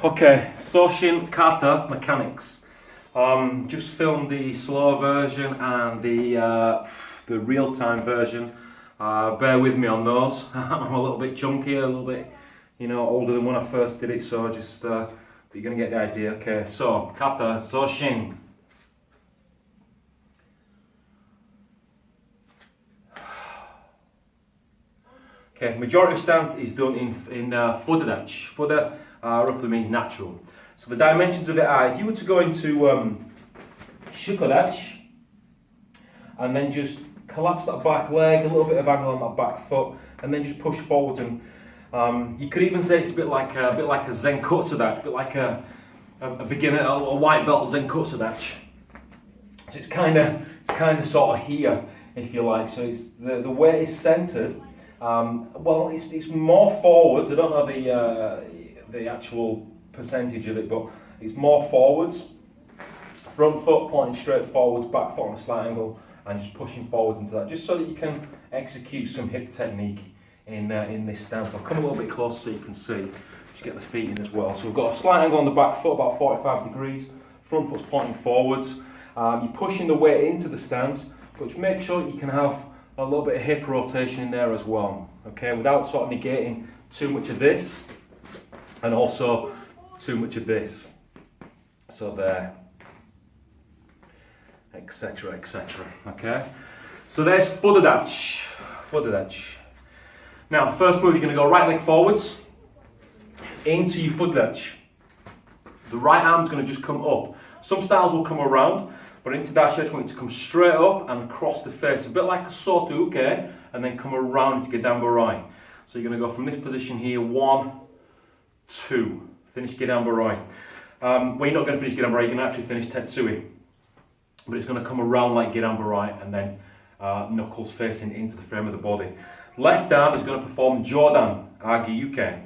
Okay, Sochin kata mechanics. Just filmed the slow version and the real-time version. Bear with me on those. I'm a little bit chunky, a little bit, older than when I first did it. So just you're gonna get the idea. Okay, so kata Sochin. Okay, majority of stance is done in fudadatch. Fuda roughly means natural. So the dimensions of it are, if you were to go into shukodatch and then just collapse that back leg, a little bit of angle on that back foot, and then just push forwards, and you could even say it's a bit like a zenkutsudatch, a bit like a beginner, a white belt zenkutsudatch. So it's kind of sort of here, if you like. So it's the way it's centered. Well, it's more forwards. I don't know the actual percentage of it, but it's more forwards. Front foot pointing straight forwards, back foot on a slight angle, and just pushing forwards into that, just so that you can execute some hip technique in this stance. I'll come a little bit closer so you can see. Just get the feet in as well. So we've got a slight angle on the back foot, about 45 degrees. Front foot's pointing forwards. You're pushing the weight into the stance, but just make sure you can have a little bit of hip rotation in there as well, okay, without sort of negating too much of this and also too much of this. So there, etc, etc. Okay, so there's fudadatch. Now first move, you're going to go right leg forwards into your fudadatch. The right arm's going to just come up. Some styles will come around, but into dash, I just want you to come straight up and cross the face, a bit like a soto, okay, and then come around to gedambarai. So you're going to go from this position here, 1, 2, finish gedambarai. Well, you're not going to finish gedambarai, you're going to actually finish tetsui, but it's going to come around like gedambarai and then knuckles facing into the frame of the body. Left arm is going to perform Jodan Agi-Uke.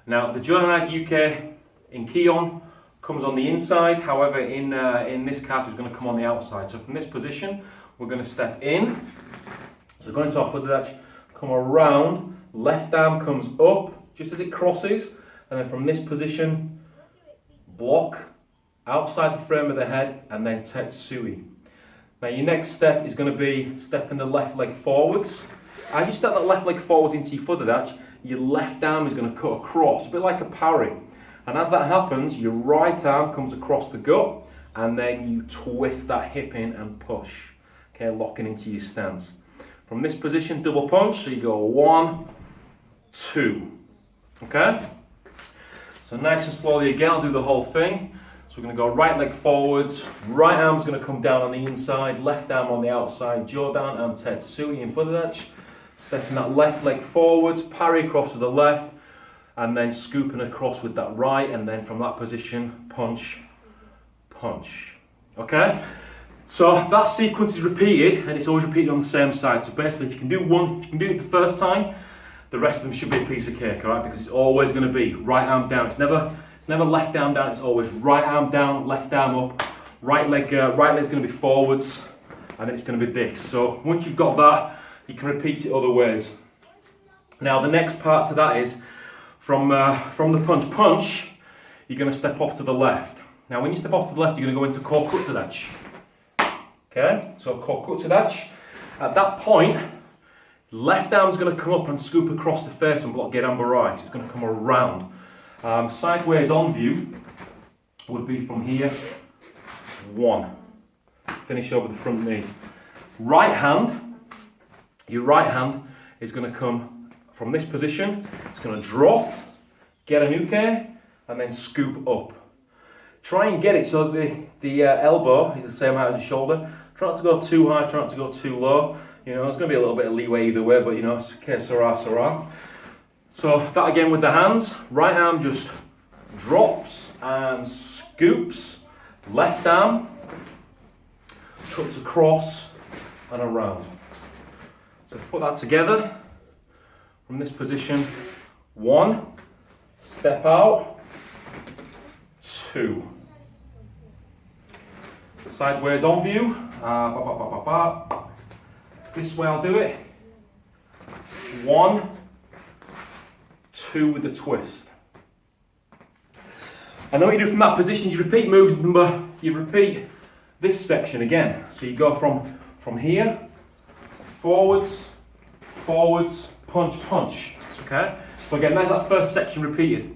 Now the Jodan Agi-Uke in Kion comes on the inside, however in this kata is going to come on the outside. So from this position we're going to step in, so going to our fudadatch, come around, left arm comes up just as it crosses, and then from this position block outside the frame of the head and then tetsui. Now your next step is going to be stepping the left leg forwards. As you step that left leg forwards into your fudadatch, your left arm is going to cut across, a bit like a parry. And as that happens, your right arm comes across the gut, and then you twist that hip in and push, okay, locking into your stance. From this position, double punch, so you go 1, 2, okay? So nice and slowly again, I'll do the whole thing. So we're going to go right leg forwards, right arm's going to come down on the inside, left arm on the outside, Jodan and tetsui in fudadatch. Stepping that left leg forwards, parry across to the left, and then scooping across with that right, and then from that position, punch, punch. Okay? So that sequence is repeated, and it's always repeated on the same side. So basically, if you can do one, if you can do it the first time, the rest of them should be a piece of cake, all right? Because it's always going to be right arm down. It's never left arm down. It's always right arm down, left arm up. Right leg's going to be forwards, and then it's going to be this. So once you've got that, you can repeat it other ways. Now the next part to that is, from the punch, you're going to step off to the left. Now when you step off to the left, you're going to go into kokutsudatch. Okay, so kokutsudatch. At that point, left arm's going to come up and scoop across the face and block gedambarai. So it's going to come around. Sideways on view would be from here, 1. Finish over the front knee. Your right hand is going to come from this position. It's going to drop, get a nuke, and then scoop up. Try and get it so the elbow is the same height as the shoulder. Try not to go too high, try not to go too low. There's going to be a little bit of leeway either way, but it's que sera. So that again with the hands. Right arm just drops and scoops. Left arm cuts across and around. So put that together. From this position, 1, step out, 2. Sideways on view, this way I'll do it, 1, 2 with the twist. And then what you do from that position, you repeat moves number, you repeat this section again. So you go from here, forwards, forwards, punch, punch. Okay? So again, there's that first section repeated.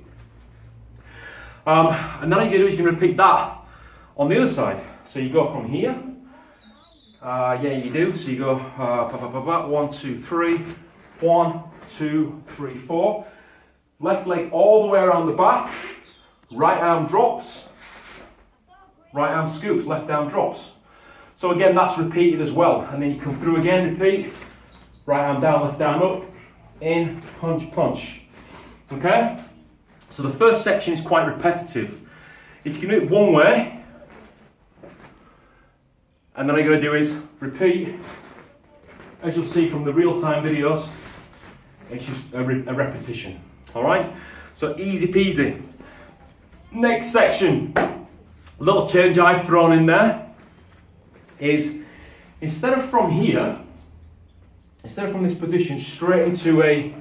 And now what you're going to do is you're going to repeat that on the other side. So you go from here. Yeah, you do. So you go 1, 2, 3. 1, 2, 3, 4. Left leg all the way around the back. Right arm drops. Right arm scoops. Left arm drops. So again, that's repeated as well. And then you come through again, repeat. Right arm down, left arm up. In, punch, punch. Okay? So the first section is quite repetitive. If you can do it one way, and then all you're going to do is repeat. As you'll see from the real-time videos, it's just a repetition. Alright? So easy peasy. Next section, a little change I've thrown in there is instead of from here, instead of from this position, straight into a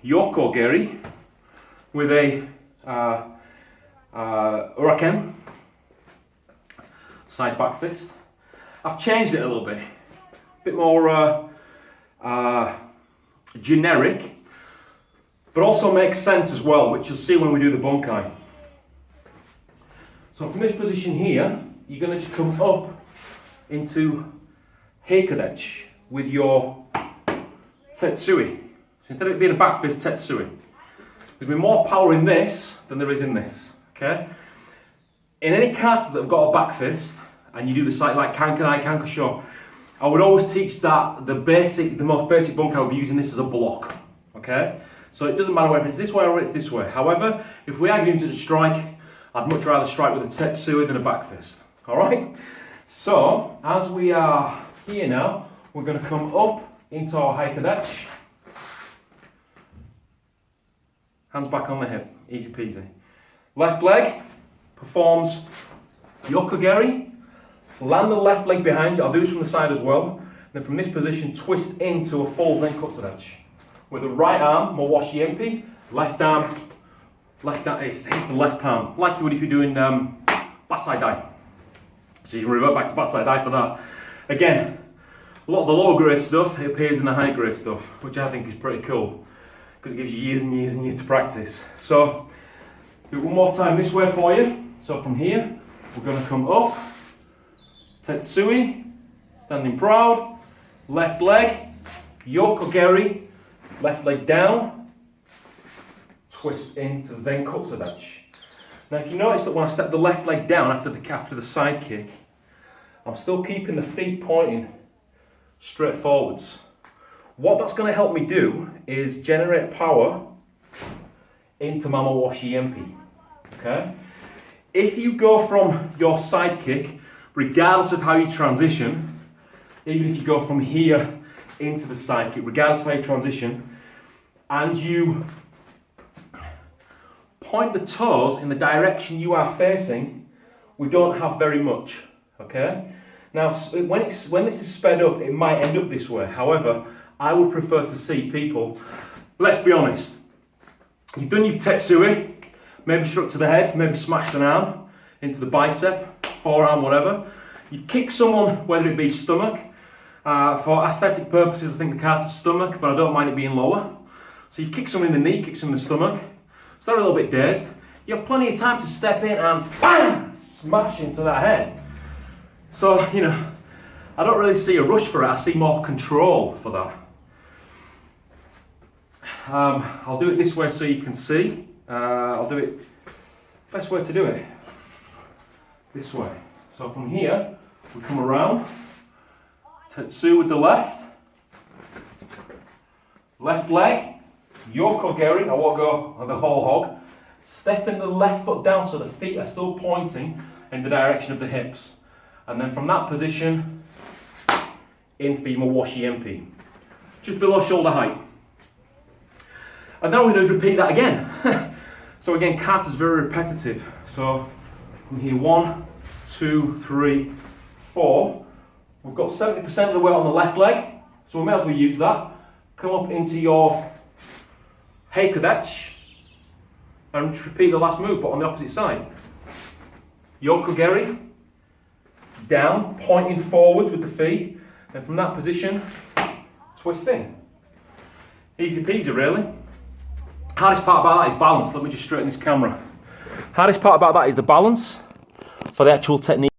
Yoko Geri with a Uraken, side back fist. I've changed it a little bit. A bit more generic, but also makes sense as well, which you'll see when we do the bunkai. So from this position here, you're going to just come up into Heikadechi with your Tetsui. So instead of it being a back fist, Tetsui. There's been more power in this than there is in this. Okay? In any kata that have got a back fist, and you do the site like Kankanai, Kankosho, I would always teach that the most basic bunkai would be using this as a block. Okay? So it doesn't matter whether it's this way or it's this way. However, if we are going to strike, I'd much rather strike with a Tetsui than a back fist. Alright? So, as we are here now, we're going to come up into our Heikadechi. Hands back on the hip. Easy peasy. Left leg performs Yokogeri. Land the left leg behind you. I'll do this from the side as well. Then from this position, twist into a full Zenkutsudachi. With the right arm, Mawashi Empi. Left arm, it's the left palm. Like you would if you're doing Basai Dai. So you can revert back to Basai Dai for that. Again, a lot of the lower grade stuff, it appears in the high grade stuff, which I think is pretty cool. Because it gives you years and years and years to practice. So, do it one more time this way for you. So from here, we're going to come up. Tetsui, standing proud. Left leg, Yokogeri. Left leg down. Twist into Zenkutsudachi. Now if you notice that when I step the left leg down after the side kick, I'm still keeping the feet pointing straight forwards. What that's going to help me do is generate power into Mamawashi Empi. Okay? If you go from your side kick, regardless of how you transition, even if you go from here into the side kick, regardless of how you transition, and you point the toes in the direction you are facing, we don't have very much. Okay? Now, when this is sped up, it might end up this way. However, I would prefer to see people, let's be honest, you've done your Tetsui, maybe struck to the head, maybe smashed an arm into the bicep, forearm, whatever. You've kicked someone, whether it be stomach. For aesthetic purposes, I think the kata's stomach, but I don't mind it being lower. So you've kicked someone in the knee, kicked someone in the stomach. So they're a little bit dazed. You have plenty of time to step in and bam, smash into that head. So, I don't really see a rush for it. I see more control for that. I'll do it this way so you can see. I'll do it, best way to do it, this way. So from here, we come around, Tetsu with the left leg, Yokogeri, I won't go the whole hog, stepping the left foot down so the feet are still pointing in the direction of the hips. And then from that position, in for your Mawashi Empi, just below shoulder height. And then what we do is repeat that again. So again, kata's very repetitive. So from here, 1, 2, 3, 4. We've got 70% of the weight on the left leg, so we may as well use that. Come up into your Heikadechi. And just repeat the last move, but on the opposite side. Yokogeri, down, pointing forwards with the feet, and from that position, twisting. Easy peasy, really. Hardest part about that is balance. Let me just straighten this camera. Hardest part about that is the balance for the actual technique.